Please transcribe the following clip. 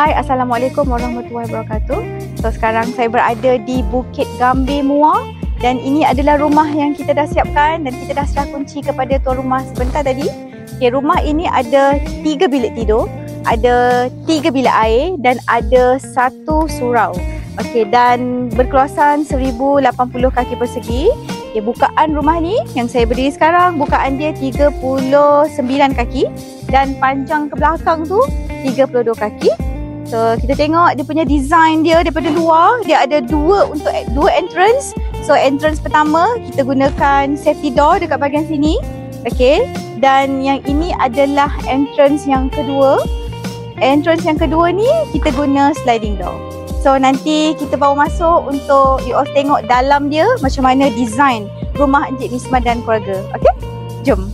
Hai, Assalamualaikum warahmatullahi wabarakatuh. So sekarang saya berada di Bukit Gambir Muar dan ini adalah rumah yang kita dah siapkan dan kita dah serah kunci kepada tuan rumah sebentar tadi. Okay, rumah ini ada 3 bilik tidur, ada 3 bilik air dan ada 1 surau. Okey, dan berkeluasan 1080 kaki persegi. Okay, bukaan rumah ni yang saya berdiri sekarang, bukaan dia 39 kaki dan panjang ke belakang tu 32 kaki. So kita tengok dia punya design dia daripada luar, dia ada dua entrance. So entrance pertama kita gunakan safety door dekat bahagian sini. Okey, dan yang ini adalah entrance yang kedua. Entrance yang kedua ni kita guna sliding door. So nanti kita bawa masuk untuk you all tengok dalam dia macam mana design rumah Encik Nisman dan keluarga. Okey, jom.